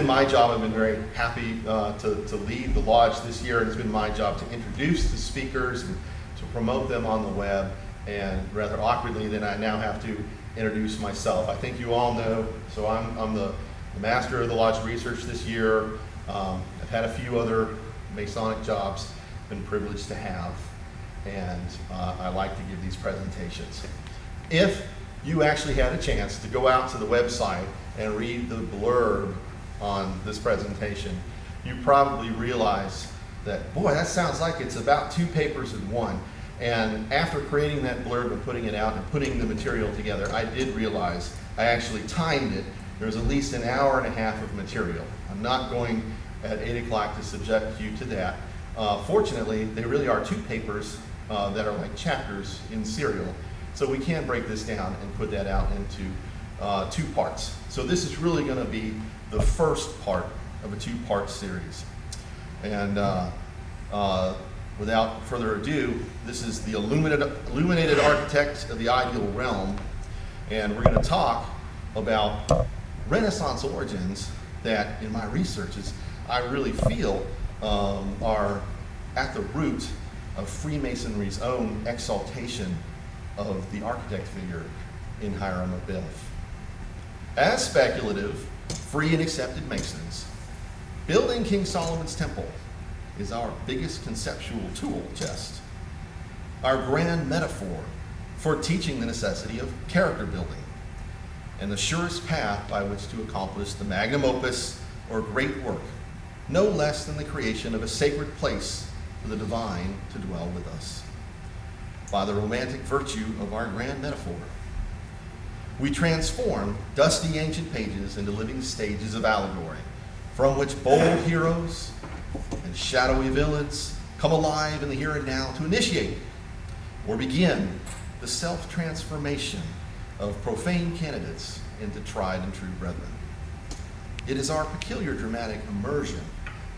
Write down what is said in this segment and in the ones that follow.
My job. I've been very happy to lead the lodge this year, and it's been my job to introduce the speakers and to promote them on the web. And rather awkwardly, then I now have to introduce myself. I think you all know, so I'm the master of the lodge research this year. I've had a few other Masonic jobs, been privileged to have, and I like to give these presentations. If you actually had a chance to go out to the website and read the blurb on this presentation, you probably realize that, boy, that sounds like it's about 2 papers in one. And after creating that blurb and putting it out and putting the material together, I did realize I actually timed it. There's at least an hour and a half of material. I'm not going at 8 o'clock to subject you to that. Fortunately, they really are 2 papers that are like chapters in serial. So we can break this down and put that out into 2 parts. So this is really going to be the first part of a 2-part series. And without further ado, this is the Illuminated Architect of the Ideal Realm. And we're going to talk about Renaissance origins that, in my researches, I really feel are at the root of Freemasonry's own exaltation of the architect figure in Hiram Abiff. As speculative, free and accepted Masons, building King Solomon's Temple is our biggest conceptual tool chest, our grand metaphor for teaching the necessity of character building, and the surest path by which to accomplish the magnum opus or great work, no less than the creation of a sacred place for the divine to dwell with us. By the romantic virtue of our grand metaphor, we transform dusty ancient pages into living stages of allegory, from which bold heroes and shadowy villains come alive in the here and now to initiate or begin the self-transformation of profane candidates into tried and true brethren. It is our peculiar dramatic immersion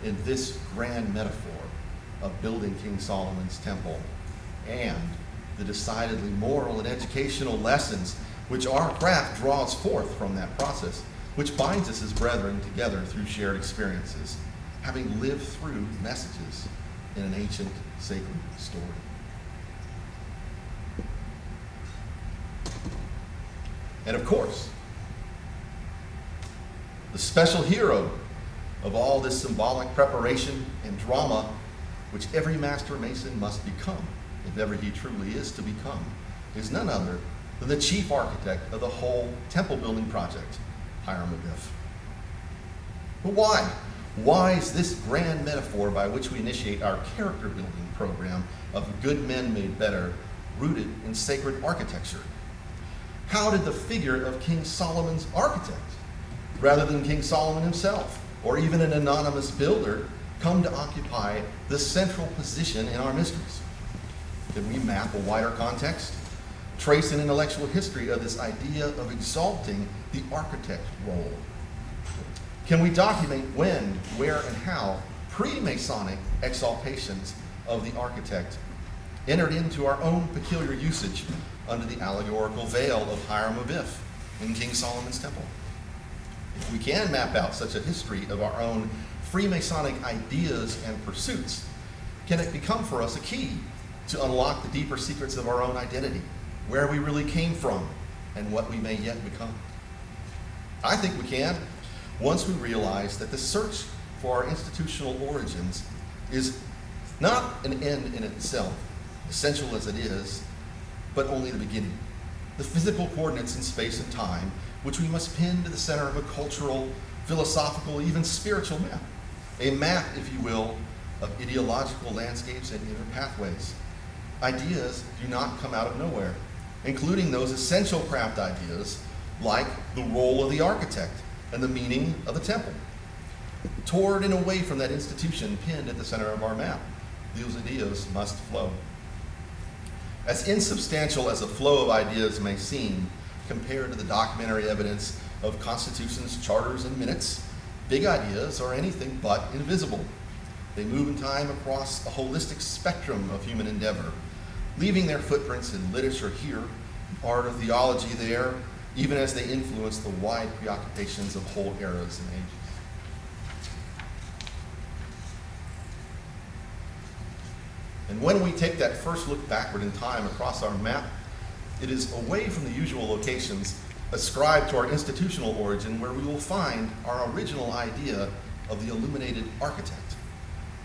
in this grand metaphor of building King Solomon's Temple and the decidedly moral and educational lessons which our craft draws forth from that process, which binds us as brethren together through shared experiences, having lived through messages in an ancient sacred story. And of course, the special hero of all this symbolic preparation and drama, which every Master Mason must become, if ever he truly is to become, is none other than the chief architect of the whole temple building project, Hiram Abiff. But why? Why is this grand metaphor by which we initiate our character building program of good men made better rooted in sacred architecture? How did the figure of King Solomon's architect, rather than King Solomon himself, or even an anonymous builder, come to occupy the central position in our mysteries? Can we map a wider context? Trace an intellectual history of this idea of exalting the architect role? Can we document when, where, and how pre-Masonic exaltations of the architect entered into our own peculiar usage under the allegorical veil of Hiram Abiff in King Solomon's Temple? If we can map out such a history of our own Freemasonic ideas and pursuits, can it become for us a key to unlock the deeper secrets of our own identity, where we really came from, and what we may yet become? I think we can, once we realize that the search for our institutional origins is not an end in itself, essential as it is, but only the beginning. The physical coordinates in space and time, which we must pin to the center of a cultural, philosophical, even spiritual map. A map, if you will, of ideological landscapes and inner pathways. Ideas do not come out of nowhere, including those essential craft ideas like the role of the architect and the meaning of the temple. Toward and away from that institution pinned at the center of our map, those ideas must flow. As insubstantial as a flow of ideas may seem, compared to the documentary evidence of constitutions, charters, and minutes, big ideas are anything but invisible. They move in time across a holistic spectrum of human endeavor, leaving their footprints in literature here, art or theology there, even as they influence the wide preoccupations of whole eras and ages. And when we take that first look backward in time across our map, it is away from the usual locations ascribed to our institutional origin where we will find our original idea of the illuminated architect.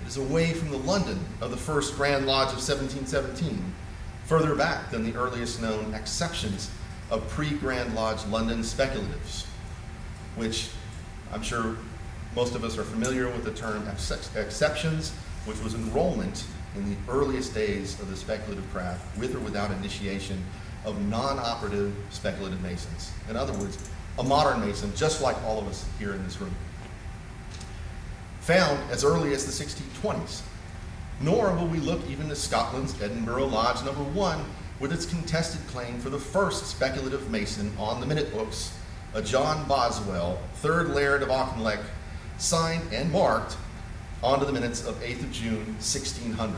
It is away from the London of the First Grand Lodge of 1717, further back than the earliest known exceptions of pre-Grand Lodge London speculatives, which I'm sure most of us are familiar with the term exceptions, which was enrollment in the earliest days of the speculative craft, with or without initiation, of non-operative speculative masons. In other words, a modern mason, just like all of us here in this room. Found as early as the 1620s. Nor will we look even to Scotland's Edinburgh Lodge Number 1 with its contested claim for the first speculative mason on the minute books, a John Boswell, 3rd Laird of Auchinleck, signed and marked onto the minutes of 8th of June, 1600.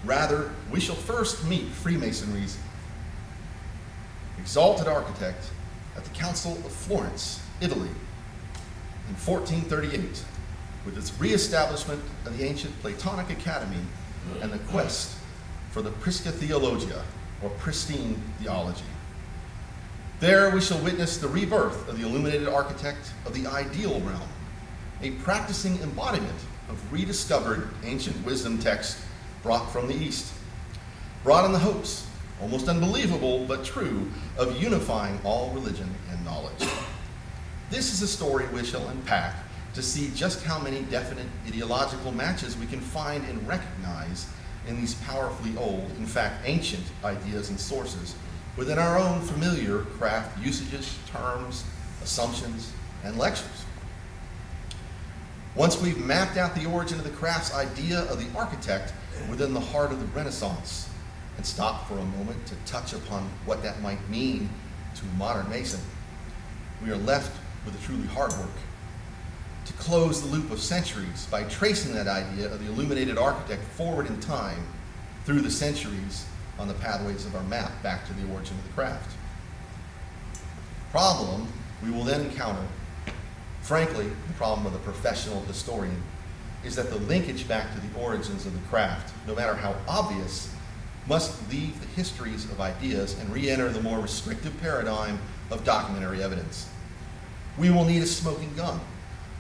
Rather, we shall first meet Freemasonry's exalted architect at the Council of Florence, Italy, in 1438, with its reestablishment of the ancient Platonic Academy and the quest for the Prisca Theologia, or pristine theology. There we shall witness the rebirth of the illuminated architect of the ideal realm, a practicing embodiment of rediscovered ancient wisdom texts brought from the East, brought in the hopes, almost unbelievable but true, of unifying all religion and knowledge. This is a story we shall unpack to see just how many definite ideological matches we can find and recognize in these powerfully old, in fact ancient, ideas and sources within our own familiar craft usages, terms, assumptions, and lectures. Once we've mapped out the origin of the craft's idea of the architect within the heart of the Renaissance, and stop for a moment to touch upon what that might mean to a modern mason, we are left with a truly hard work to close the loop of centuries by tracing that idea of the illuminated architect forward in time through the centuries on the pathways of our map back to the origin of the craft. Problem we will then encounter, frankly, the problem of the professional historian, is that the linkage back to the origins of the craft, no matter how obvious, must leave the histories of ideas and re-enter the more restrictive paradigm of documentary evidence. We will need a smoking gun,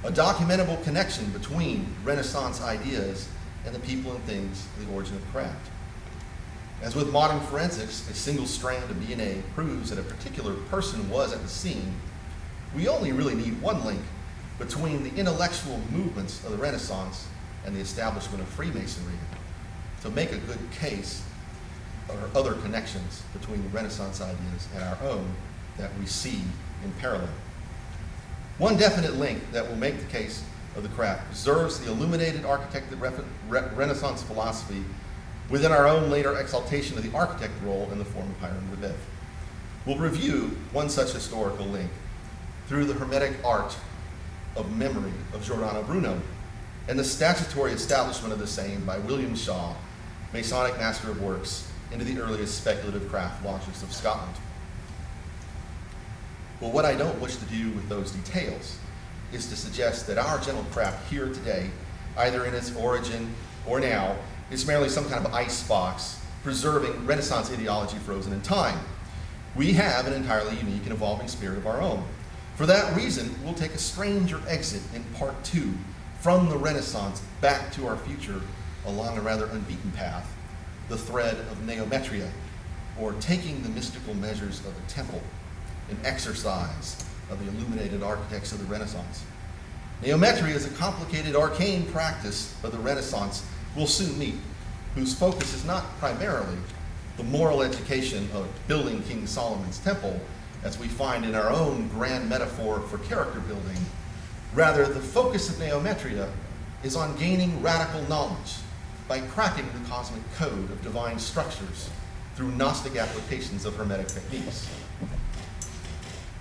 a documentable connection between Renaissance ideas and the people and things of the origin of the craft. As with modern forensics, a single strand of DNA proves that a particular person was at the scene. We only really need one link between the intellectual movements of the Renaissance and the establishment of Freemasonry to make a good case or other connections between the Renaissance ideas and our own that we see in parallel. One definite link that will make the case of the craft preserves the illuminated architected Renaissance philosophy within our own later exaltation of the architect role in the form of Hiram Rebev. We'll review one such historical link through the Hermetic art of memory of Giordano Bruno and the statutory establishment of the same by William Shaw, Masonic Master of Works, into the earliest speculative craft launches of Scotland. Well, what I don't wish to do with those details is to suggest that our general craft here today, either in its origin or now, is merely some kind of icebox preserving Renaissance ideology frozen in time. We have an entirely unique and evolving spirit of our own. For that reason, we'll take a stranger exit in part 2 from the Renaissance back to our future along a rather unbeaten path, the thread of neometria, or taking the mystical measures of the temple, an exercise of the illuminated architects of the Renaissance. Neometria is a complicated arcane practice of the Renaissance we'll soon meet, whose focus is not primarily the moral education of building King Solomon's temple, as we find in our own grand metaphor for character building. Rather, the focus of neometria is on gaining radical knowledge by cracking the cosmic code of divine structures through Gnostic applications of Hermetic techniques.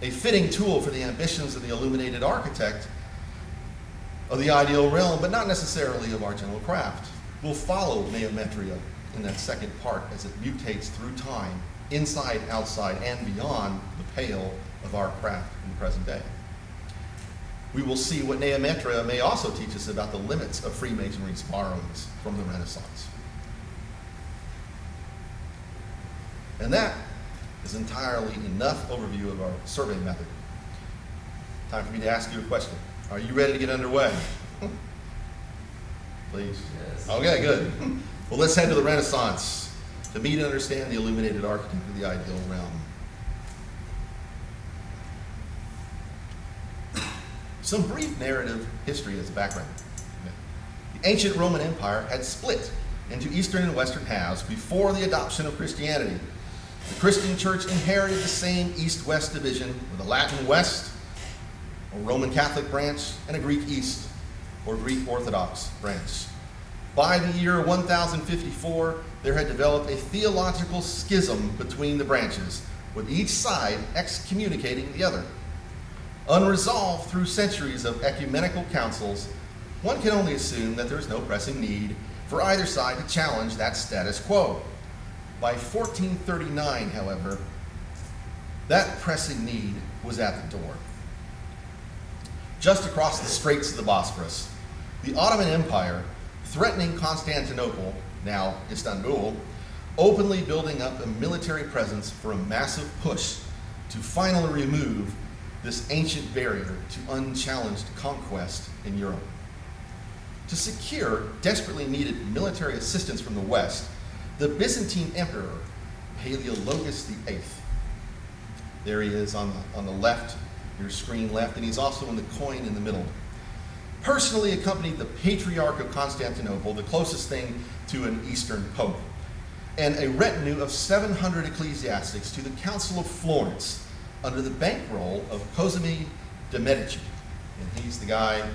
A fitting tool for the ambitions of the illuminated architect of the ideal realm, but not necessarily of our general craft, will follow Neometria in that second part as it mutates through time, inside, outside, and beyond the pale of our craft in the present day. We will see what Neometria may also teach us about the limits of Freemasonry's borrowings from the Renaissance. And that is entirely enough overview of our survey method. Time for me to ask you a question. Are you ready to get underway? Please. Yes. Okay, good. Well, let's head to the Renaissance to meet and understand the illuminated architect of the ideal realm. Some brief narrative history as a background. The ancient Roman Empire had split into eastern and western halves before the adoption of Christianity. The Christian church inherited the same east-west division with a Latin West, or Roman Catholic branch, and a Greek East, or Greek Orthodox branch. By the year 1054, there had developed a theological schism between the branches, with each side excommunicating the other. Unresolved through centuries of ecumenical councils, one can only assume that there is no pressing need for either side to challenge that status quo. By 1439, however, that pressing need was at the door. Just across the Straits of the Bosphorus, the Ottoman Empire, threatening Constantinople, now Istanbul, openly building up a military presence for a massive push to finally remove this ancient barrier to unchallenged conquest in Europe. To secure desperately needed military assistance from the West, the Byzantine Emperor, Palaeologus VIII, there he is on the left, your screen left, and he's also in the coin in the middle, personally accompanied the Patriarch of Constantinople, the closest thing to an Eastern Pope, and a retinue of 700 ecclesiastics to the Council of Florence under the bankroll of Cosimo de' Medici. And he's the guy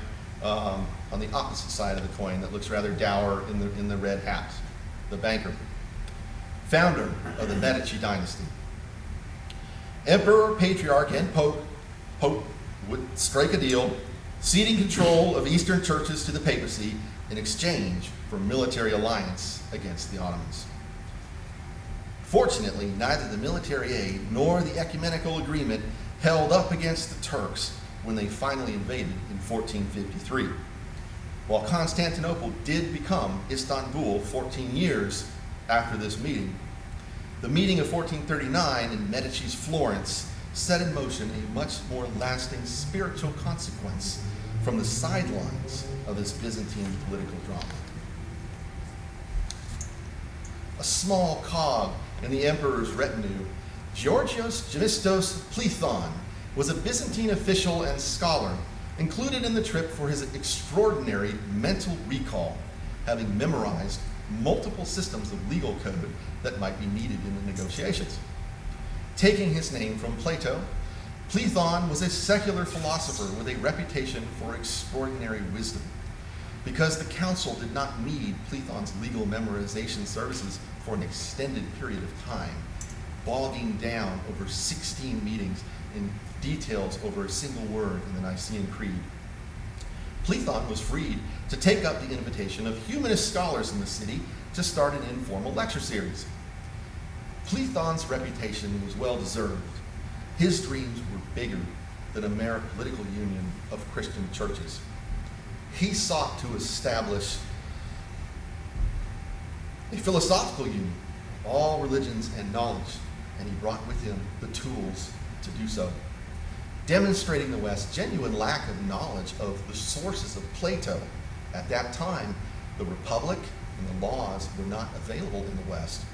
on the opposite side of the coin that looks rather dour in the red hat, the banker, founder of the Medici dynasty. Emperor, Patriarch, and Pope would strike a deal, ceding control of Eastern churches to the papacy in exchange for military alliance against the Ottomans. Fortunately, neither the military aid nor the ecumenical agreement held up against the Turks when they finally invaded in 1453. While Constantinople did become Istanbul 14 years after this meeting, the meeting of 1439 in Medici's Florence set in motion a much more lasting spiritual consequence from the sidelines of this Byzantine political drama. A small cog in the emperor's retinue, Georgios Gemistos Plethon was a Byzantine official and scholar included in the trip for his extraordinary mental recall, having memorized multiple systems of legal code that might be needed in the negotiations. Taking his name from Plato, Plethon was a secular philosopher with a reputation for extraordinary wisdom. Because the council did not need Plethon's legal memorization services for an extended period of time, bogging down over 16 meetings in details over a single word in the Nicene Creed, Plethon was freed to take up the invitation of humanist scholars in the city to start an informal lecture series. Plethon's reputation was well-deserved. His dreams were bigger than a mere political union of Christian churches. He sought to establish a philosophical union of all religions and knowledge, and he brought with him the tools to do so, demonstrating the West's genuine lack of knowledge of the sources of Plato. At that time, the Republic and the laws were not available in the West.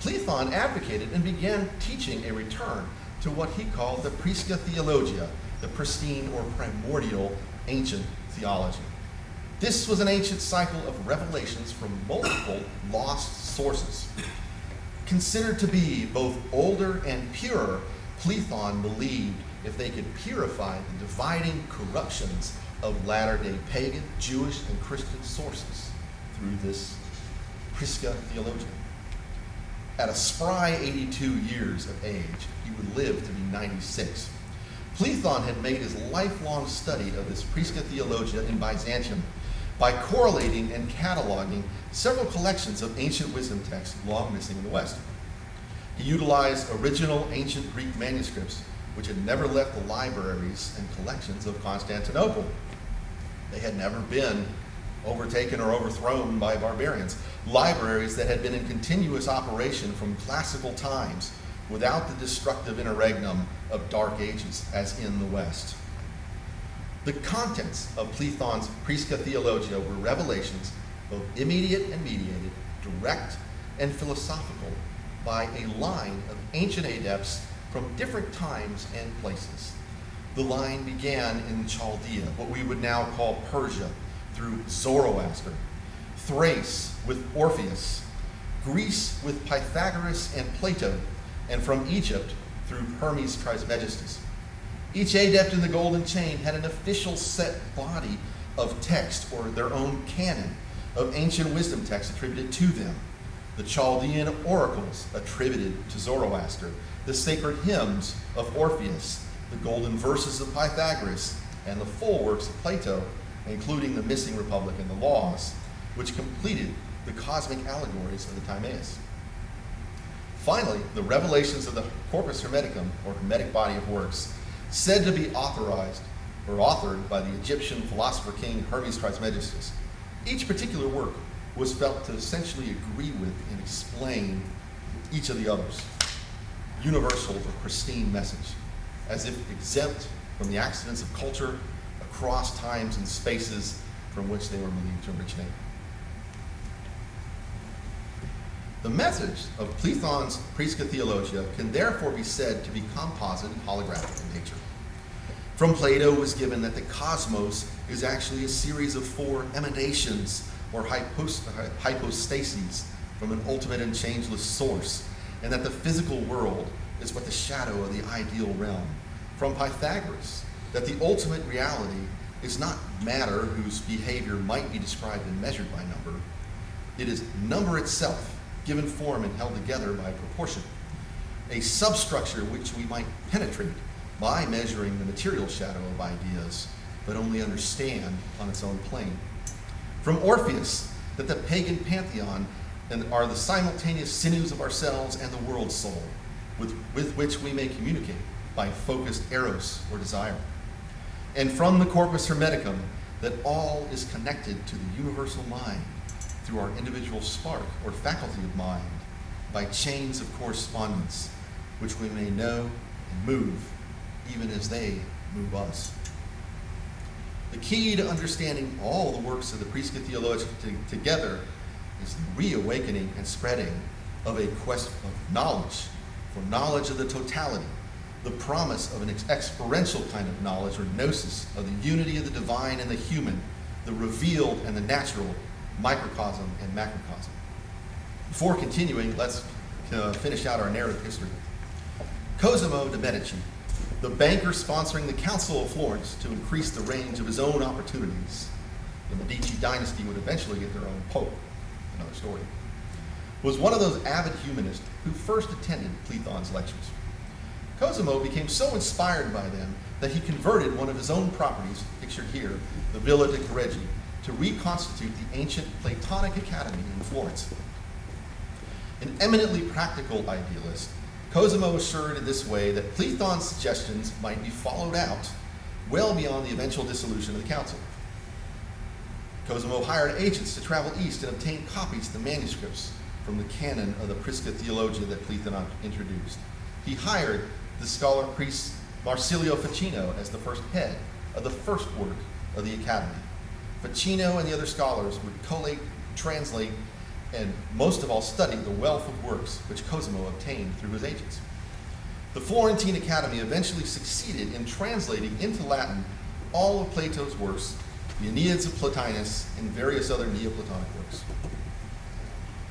Plethon advocated and began teaching a return to what he called the Prisca Theologia, the pristine or primordial ancient theology. This was an ancient cycle of revelations from multiple lost sources. Considered to be both older and purer, Plethon believed if they could purify the dividing corruptions of latter-day pagan, Jewish, and Christian sources through this Prisca Theologia. At a spry 82 years of age, he would live to be 96. Plethon had made his lifelong study of this Prisca Theologia in Byzantium by correlating and cataloging several collections of ancient wisdom texts long missing in the West. He utilized original ancient Greek manuscripts which had never left the libraries and collections of Constantinople. They had never been overtaken or overthrown by barbarians. Libraries that had been in continuous operation from classical times without the destructive interregnum of dark ages as in the West. The contents of Plethon's Prisca Theologia were revelations, both immediate and mediated, direct and philosophical, by a line of ancient adepts from different times and places. The line began in Chaldea, what we would now call Persia, through Zoroaster, Thrace with Orpheus, Greece with Pythagoras and Plato, and from Egypt through Hermes Trismegistus. Each adept in the Golden Chain had an official set body of text, or their own canon, of ancient wisdom texts attributed to them. The Chaldean oracles attributed to Zoroaster, the sacred hymns of Orpheus, the golden verses of Pythagoras, and the full works of Plato, including the Missing Republic and the Laws, which completed the cosmic allegories of the Timaeus. Finally, the revelations of the Corpus Hermeticum, or Hermetic body of works, said to be authorized or authored by the Egyptian philosopher king Hermes Trismegistus. Each particular work was felt to essentially agree with and explain each of the others. Universal or pristine message, as if exempt from the accidents of culture across times and spaces from which they were believed to originate. The message of Plethon's Prisca Theologia can therefore be said to be composite and holographic in nature. From Plato was given that the cosmos is actually a series of four emanations or hypostases from an ultimate and changeless source, and that the physical world is but the shadow of the ideal realm. From Pythagoras, that the ultimate reality is not matter whose behavior might be described and measured by number. It is number itself, given form and held together by proportion, a substructure which we might penetrate by measuring the material shadow of ideas, but only understand on its own plane. From Orpheus, that the pagan pantheon are the simultaneous sinews of ourselves and the world soul, with which we may communicate by focused eros or desire. And from the Corpus Hermeticum, that all is connected to the universal mind through our individual spark or faculty of mind by chains of correspondence, which we may know and move even as they move us. The key to understanding all the works of the Prisca Theologia together is the reawakening and spreading of a quest of knowledge, for knowledge of the totality, the promise of an experiential kind of knowledge or gnosis of the unity of the divine and the human, the revealed and the natural, microcosm and macrocosm. Before continuing, let's finish out our narrative history. Cosimo de' Medici, the banker sponsoring the Council of Florence to increase the range of his own opportunities. The Medici dynasty would eventually get their own pope, another story, was one of those avid humanists who first attended Plethon's lectures. Cosimo became so inspired by them that he converted one of his own properties, pictured here, the Villa de' Correggi, to reconstitute the ancient Platonic Academy in Florence. An eminently practical idealist, Cosimo assured in this way that Plethon's suggestions might be followed out well beyond the eventual dissolution of the council. Cosimo hired agents to travel east and obtain copies of the manuscripts from the canon of the Prisca Theologia that Plethon introduced. He hired the scholar priest Marsilio Ficino as the first head of the first work of the Academy. Ficino and the other scholars would collate, translate, and most of all study the wealth of works which Cosimo obtained through his agents. The Florentine Academy eventually succeeded in translating into Latin all of Plato's works, the Aeneads of Plotinus, and various other Neoplatonic works.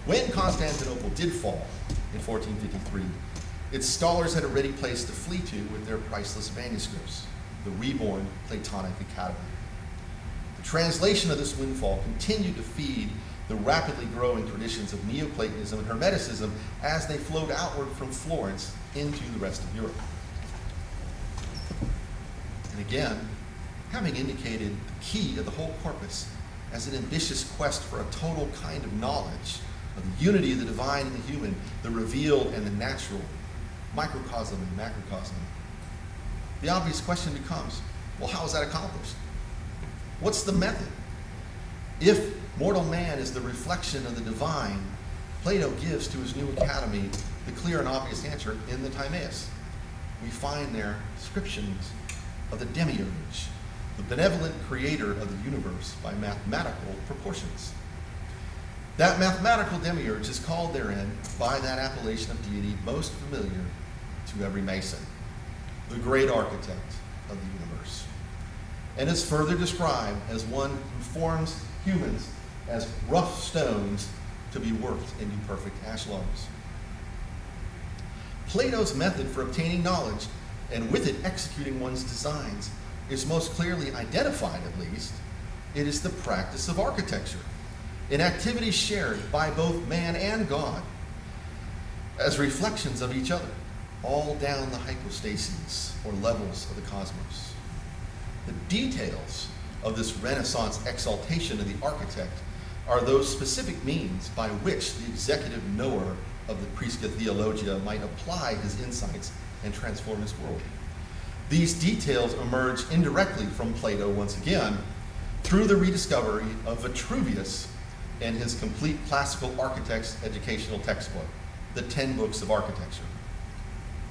When Constantinople did fall in 1453, its scholars had a ready place to flee to with their priceless manuscripts, the reborn Platonic Academy. The translation of this windfall continued to feed the rapidly growing traditions of Neoplatonism and Hermeticism as they flowed outward from Florence into the rest of Europe. And again, having indicated the key of the whole corpus as an ambitious quest for a total kind of knowledge of the unity of the divine and the human, the revealed and the natural, microcosm and macrocosm, the obvious question becomes, well, how is that accomplished? What's the method? If mortal man is the reflection of the divine, Plato gives to his new academy the clear and obvious answer in the Timaeus. We find there descriptions of the demiurge, the benevolent creator of the universe by mathematical proportions. That mathematical demiurge is called therein by that appellation of deity most familiar to every Mason, the great architect of the universe, and is further described as one who forms humans as rough stones to be worked into perfect ashlars. Plato's method for obtaining knowledge, and with it executing one's designs, is most clearly identified, at least. It is the practice of architecture, an activity shared by both man and God as reflections of each other, all down the hypostases, or levels of the cosmos. The details of this Renaissance exaltation of the architect are those specific means by which the executive knower of the Prisca Theologia might apply his insights and transform his world. These details emerge indirectly from Plato once again through the rediscovery of Vitruvius and his complete classical architect's educational textbook, the 10 Books of Architecture.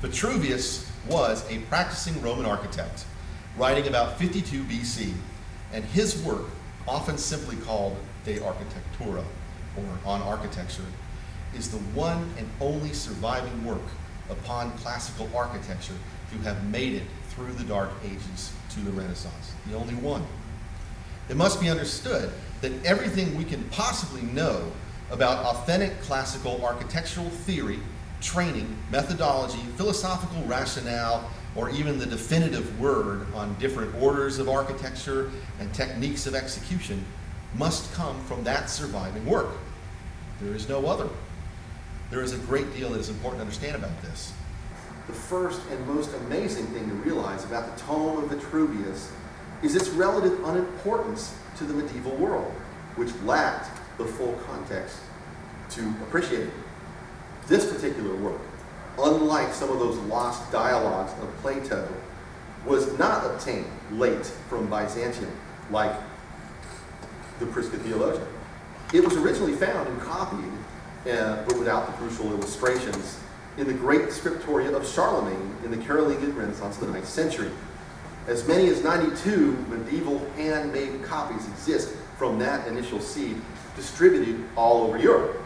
Vitruvius was a practicing Roman architect, writing about 52 BC, and his work, often simply called De Architectura, or On Architecture, is the one and only surviving work upon classical architecture to have made it through the Dark Ages to the Renaissance, the only one. It must be understood that everything we can possibly know about authentic classical architectural theory, training, methodology, philosophical rationale, or even the definitive word on different orders of architecture and techniques of execution must come from that surviving work. There is no other. There is a great deal that is important to understand about this. The first and most amazing thing to realize about the tome of Vitruvius is its relative unimportance to the medieval world, which lacked the full context to appreciate it. This particular work, unlike some of those lost dialogues of Plato, was not obtained late from Byzantium, like the Prisca Theologia. It was originally found and copied, but without the crucial illustrations, in the great scriptoria of Charlemagne in the Carolingian Renaissance of the 9th century. As many as 92 medieval handmade copies exist from that initial seed, distributed all over Europe.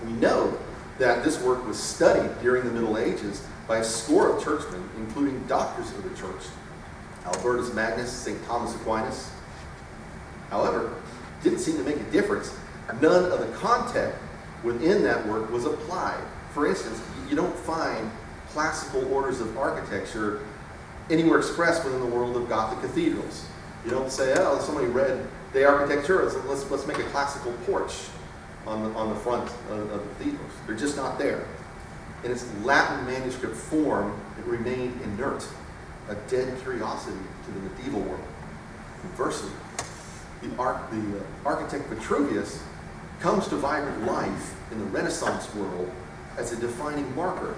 We know that this work was studied during the Middle Ages by a score of churchmen, including doctors of the church, Albertus Magnus, St. Thomas Aquinas. However, it didn't seem to make a difference. None of the content within that work was applied. For instance, you don't find classical orders of architecture anywhere expressed within the world of Gothic cathedrals. You don't say, oh, somebody read De Architectura, so let's make a classical porch on the front of the cathedrals. They're just not there. In its Latin manuscript form, it remained inert, a dead curiosity to the medieval world. Conversely, the architect Vitruvius comes to vibrant life in the Renaissance world as a defining marker,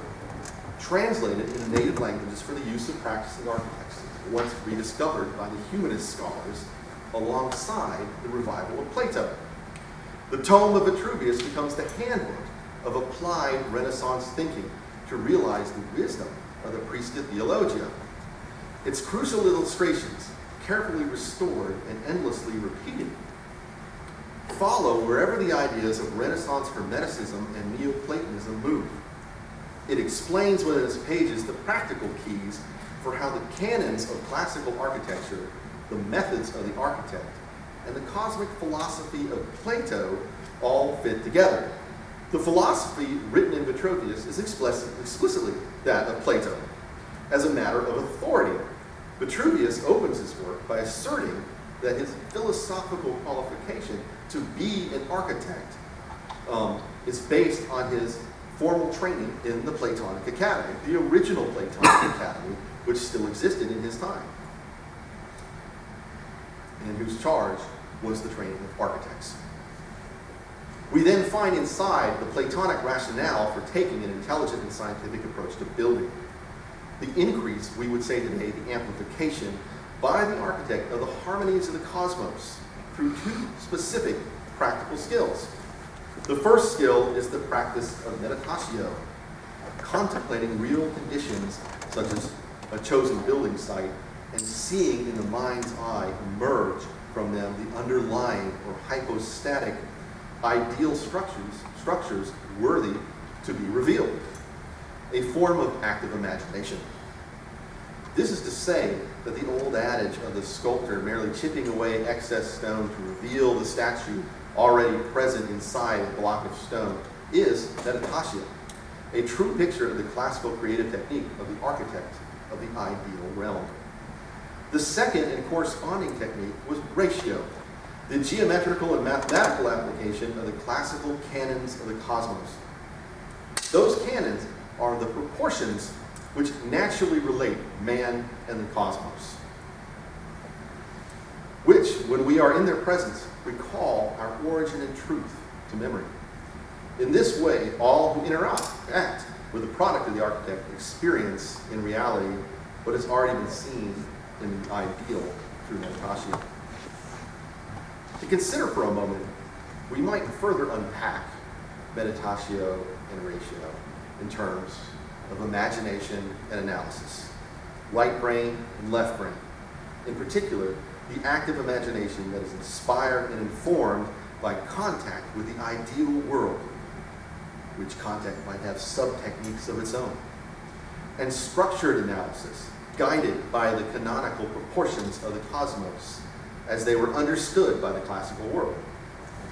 translated into native languages for the use of practicing architects, once rediscovered by the humanist scholars alongside the revival of Plato. The tome of Vitruvius becomes the handbook of applied Renaissance thinking to realize the wisdom of the Prisca Theologia. Its crucial illustrations, carefully restored and endlessly repeated, follow wherever the ideas of Renaissance Hermeticism and Neoplatonism move. It explains within its pages the practical keys for how the canons of classical architecture, the methods of the architect, and the cosmic philosophy of Plato all fit together. The philosophy written in Vitruvius is explicitly that of Plato, as a matter of authority. Vitruvius opens his work by asserting that his philosophical qualification to be an architect is based on his formal training in the Platonic Academy, the original Platonic Academy, which still existed in his time, and whose charge was the training of architects. We then find inside the Platonic rationale for taking an intelligent and scientific approach to building. The increase, we would say today, the amplification by the architect of the harmonies of the cosmos through two specific practical skills. The first skill is the practice of meditatio, contemplating real conditions such as a chosen building site and seeing in the mind's eye emerge from them the underlying or hypostatic ideal structures worthy to be revealed, a form of active imagination. This is to say that the old adage of the sculptor merely chipping away excess stone to reveal the statue already present inside a block of stone is meditatio, a true picture of the classical creative technique of the architect of the ideal realm. The second and corresponding technique was ratio, the geometrical and mathematical application of the classical canons of the cosmos. Those canons are the proportions which naturally relate man and the cosmos, which, when we are in their presence, recall our origin and truth to memory. In this way, all who interact with the product of the architect experience in reality what has already been seen in the ideal through meditatio. To consider for a moment, we might further unpack meditatio and ratio in terms of imagination and analysis, right brain and left brain. In particular, the active imagination that is inspired and informed by contact with the ideal world, which contact might have sub-techniques of its own, and structured analysis, guided by the canonical proportions of the cosmos as they were understood by the classical world,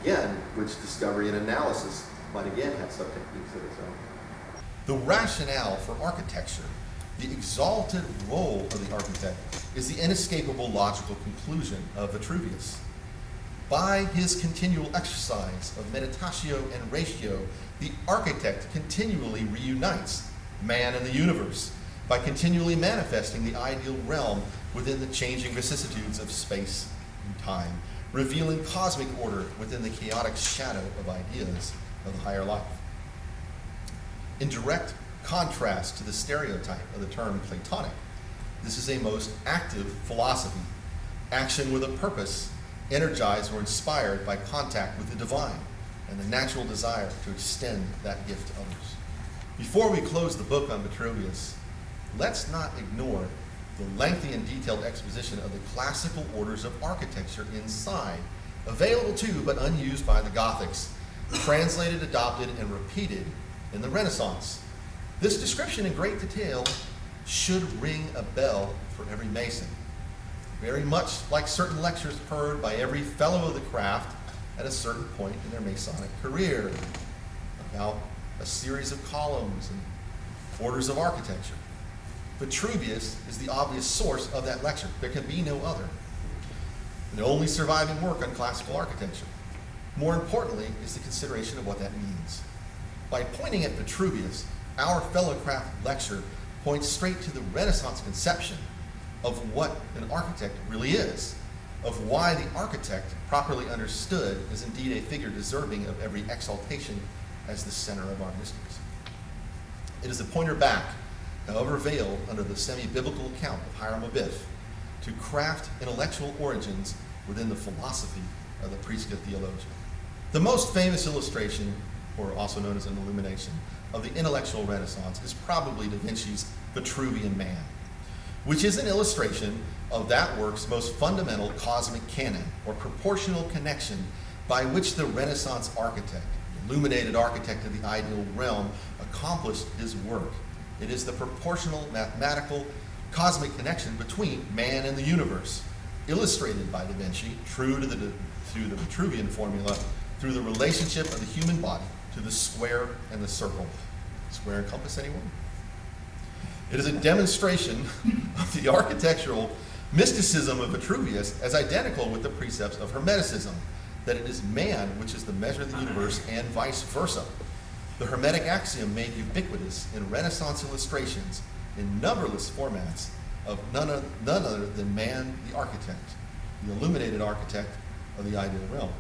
again, which discovery and analysis might again have sub-techniques of its own. The rationale for architecture, the exalted role of the architect, is the inescapable logical conclusion of Vitruvius. By his continual exercise of meditatio and ratio, the architect continually reunites man and the universe by continually manifesting the ideal realm within the changing vicissitudes of space and time, revealing cosmic order within the chaotic shadow of ideas of the higher life. In direct contrast to the stereotype of the term Platonic, this is a most active philosophy, action with a purpose, energized or inspired by contact with the divine and the natural desire to extend that gift to others. Before we close the book on Vitruvius, let's not ignore the lengthy and detailed exposition of the classical orders of architecture inside, available to but unused by the Gothics, translated, adopted, and repeated in the Renaissance. This description in great detail should ring a bell for every Mason, very much like certain lectures heard by every fellow of the craft at a certain point in their Masonic career about a series of columns and orders of architecture. Vitruvius is the obvious source of that lecture. There can be no other. The only surviving work on classical architecture. More importantly is the consideration of what that means. By pointing at Vitruvius, our fellow craft lecture points straight to the Renaissance conception of what an architect really is, of why the architect, properly understood, is indeed a figure deserving of every exaltation as the center of our mysteries. It is a pointer back, however veiled under the semi-biblical account of Hiram Abiff, to craft intellectual origins within the philosophy of the Prisca Theologia. The most famous illustration, or also known as an illumination, of the intellectual Renaissance is probably Da Vinci's Vitruvian Man, which is an illustration of that work's most fundamental cosmic canon, or proportional connection, by which the Renaissance architect, the illuminated architect of the ideal realm, accomplished his work. It is the proportional, mathematical, cosmic connection between man and the universe, illustrated by Da Vinci, true to the Vitruvian formula, through the relationship of the human body to the square and the circle. Square and compass, anyone? It is a demonstration of the architectural mysticism of Vitruvius as identical with the precepts of Hermeticism, that it is man which is the measure of the universe and vice versa. The Hermetic axiom made ubiquitous in Renaissance illustrations in numberless formats of none other than man the architect, the illuminated architect of the ideal realm.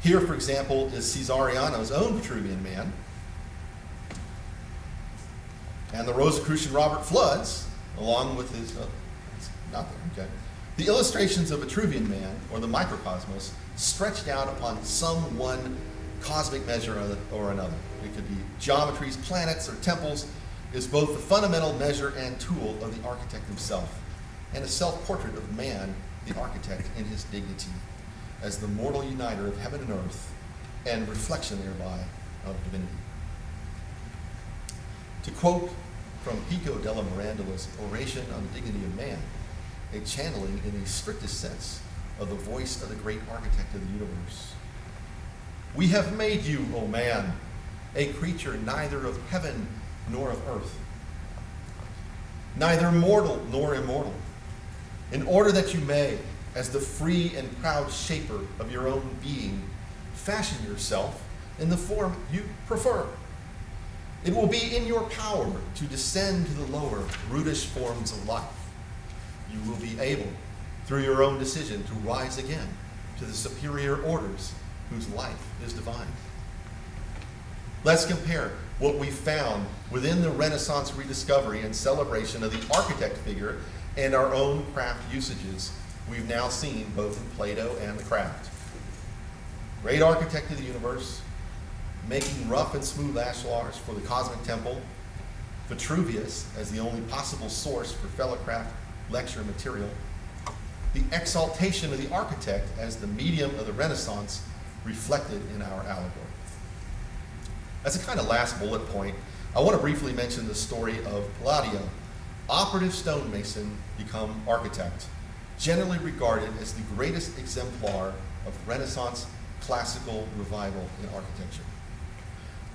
Here, for example, is Caesariano's own Vitruvian man, and the Rosicrucian Robert Flood's, along with his, it's not there, okay. The illustrations of Vitruvian man, or the microcosmos, stretched out upon some one cosmic measure or another. It could be geometries, planets, or temples, is both the fundamental measure and tool of the architect himself, and a self-portrait of man, the architect, in his dignity, as the mortal uniter of heaven and earth, and reflection thereby of divinity. To quote from Pico della Mirandola's Oration on the Dignity of Man, a channeling in the strictest sense of the voice of the great architect of the universe. We have made you, O man, a creature neither of heaven nor of earth, neither mortal nor immortal, in order that you may, as the free and proud shaper of your own being, fashion yourself in the form you prefer. It will be in your power to descend to the lower, brutish forms of life. You will be able, through your own decision, to rise again to the superior orders whose life is divine. Let's compare what we found within the Renaissance rediscovery and celebration of the architect figure and our own craft usages we've now seen both in Plato and the craft. Great architect of the universe, making rough and smooth ashlars for the cosmic temple, Vitruvius as the only possible source for fellowcraft lecture material, the exaltation of the architect as the medium of the Renaissance reflected in our allegory. As a kind of last bullet point, I want to briefly mention the story of Palladio, operative stonemason become architect, generally regarded as the greatest exemplar of Renaissance classical revival in architecture.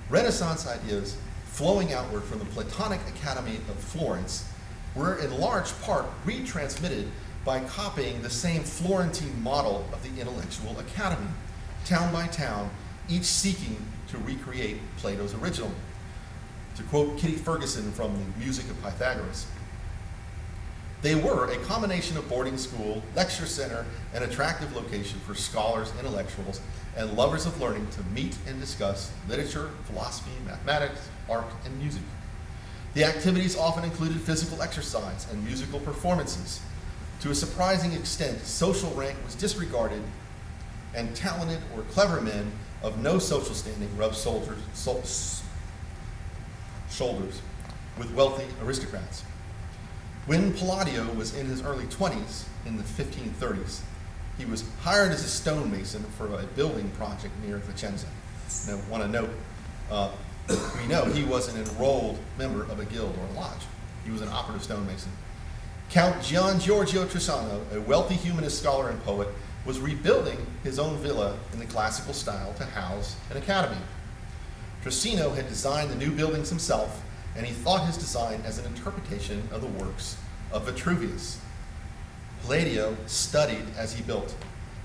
Renaissance ideas flowing outward from the Platonic Academy of Florence were in large part retransmitted by copying the same Florentine model of the intellectual academy, town by town, each seeking to recreate Plato's original. To quote Kitty Ferguson from the Music of Pythagoras, they were a combination of boarding school, lecture center, and attractive location for scholars, intellectuals, and lovers of learning to meet and discuss literature, philosophy, mathematics, art, and music. The activities often included physical exercise and musical performances. To a surprising extent, social rank was disregarded, and talented or clever men of no social standing rubbed shoulders with wealthy aristocrats. When Palladio was in his early 20s, in the 1530s, he was hired as a stonemason for a building project near Vicenza. Now, I want to note, we know he was an enrolled member of a guild or a lodge. He was an operative stonemason. Count Gian Giorgio Trissano, a wealthy humanist scholar and poet, was rebuilding his own villa in the classical style to house an academy. Trissino had designed the new buildings himself, and he thought his design as an interpretation of the works of Vitruvius. Palladio studied as he built.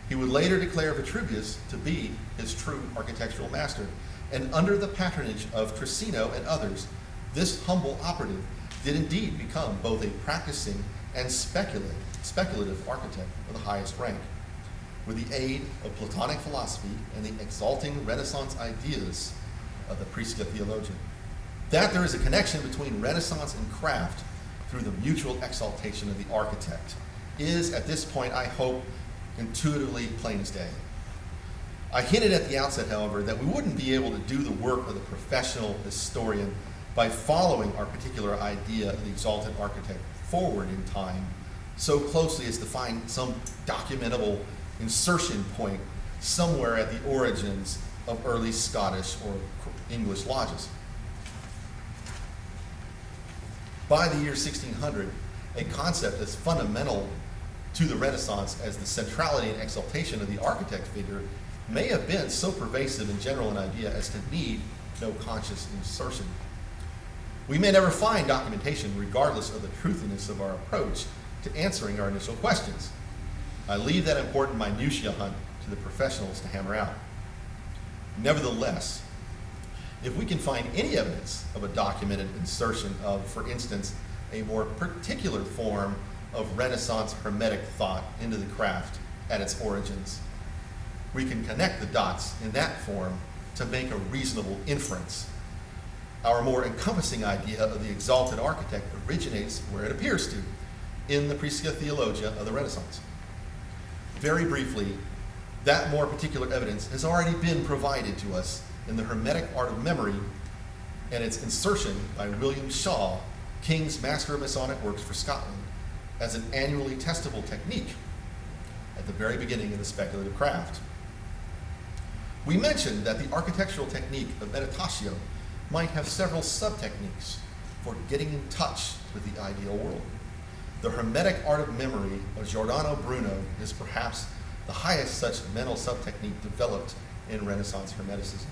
He would later declare Vitruvius to be his true architectural master, and under the patronage of Trissino and others, this humble operative did indeed become both a practicing and speculative architect of the highest rank. With the aid of Platonic philosophy and the exalting Renaissance ideas of the Prisca Theologia. That there is a connection between Renaissance and craft through the mutual exaltation of the architect is, at this point, I hope, intuitively plain as day. I hinted at the outset, however, that we wouldn't be able to do the work of the professional historian by following our particular idea of the exalted architect forward in time so closely as to find some documentable insertion point somewhere at the origins of early Scottish or English lodges. By the year 1600, a concept as fundamental to the Renaissance as the centrality and exaltation of the architect figure may have been so pervasive and general an idea as to need no conscious insertion. We may never find documentation, regardless of the truthiness of our approach, to answering our initial questions. I leave that important minutiae hunt to the professionals to hammer out. Nevertheless, if we can find any evidence of a documented insertion of, for instance, a more particular form of Renaissance Hermetic thought into the craft at its origins, we can connect the dots in that form to make a reasonable inference. Our more encompassing idea of the exalted architect originates where it appears to, in the Prisca Theologia of the Renaissance. Very briefly, that more particular evidence has already been provided to us in the Hermetic Art of Memory and its insertion by William Shaw, King's Master of Masonic Works for Scotland, as an annually testable technique at the very beginning of the speculative craft. We mentioned that the architectural technique of meditatio might have several sub-techniques for getting in touch with the ideal world. The Hermetic Art of Memory of Giordano Bruno is perhaps the highest such mental sub-technique developed in Renaissance Hermeticism.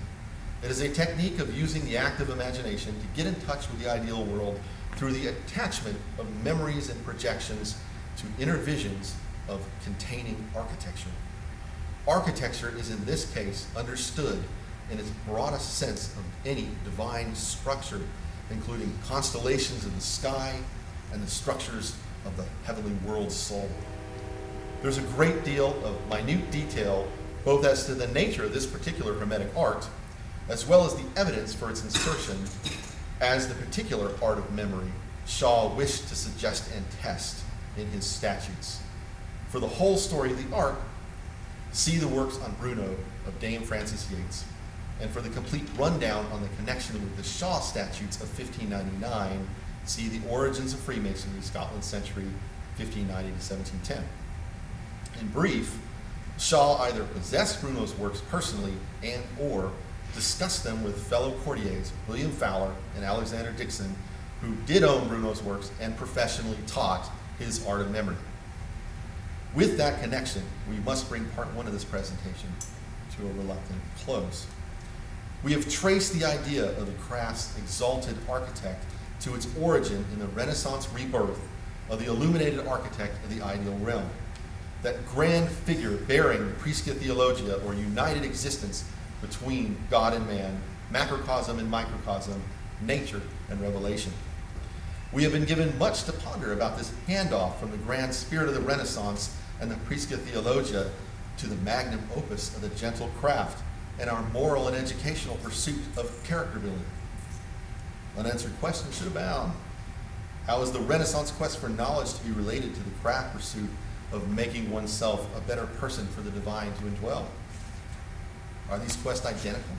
It is a technique of using the active imagination to get in touch with the ideal world through the attachment of memories and projections to inner visions of containing architecture. Architecture is in this case understood in its broadest sense of any divine structure, including constellations in the sky and the structures of the heavenly world soul. There's a great deal of minute detail both as to the nature of this particular Hermetic art, as well as the evidence for its insertion as the particular art of memory Shaw wished to suggest and test in his statutes. For the whole story of the art, see the works on Bruno of Dame Frances Yates, and for the complete rundown on the connection with the Shaw statutes of 1599, see The Origins of Freemasonry, Scotland Century, 1590 to 1710. In brief, Shaw either possessed Bruno's works personally and or discussed them with fellow courtiers, William Fowler and Alexander Dixon, who did own Bruno's works and professionally taught his art of memory. With that connection, we must bring part one of this presentation to a reluctant close. We have traced the idea of the craft's exalted architect to its origin in the Renaissance rebirth of the illuminated architect of the ideal realm, that grand figure bearing the Prisca Theologia, or united existence between God and man, macrocosm and microcosm, nature and revelation. We have been given much to ponder about this handoff from the grand spirit of the Renaissance and the Prisca Theologia to the magnum opus of the gentle craft and our moral and educational pursuit of character building. Unanswered questions should abound. How is the Renaissance quest for knowledge to be related to the craft pursuit of making oneself a better person for the divine to indwell? Are these quests identical?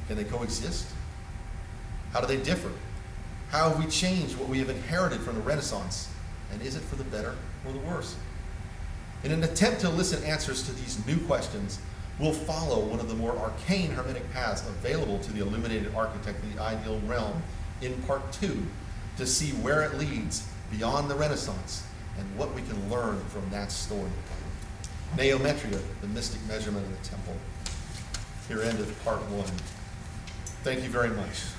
Can they coexist? How do they differ? How have we changed what we have inherited from the Renaissance? And is it for the better or the worse? In an attempt to elicit answers to these new questions, we'll follow one of the more arcane Hermetic paths available to the illuminated architect of the ideal realm in part 2 to see where it leads beyond the Renaissance and what we can learn from that story. Neometria, the mystic measurement of the temple. Here endeth part 1. Thank you very much.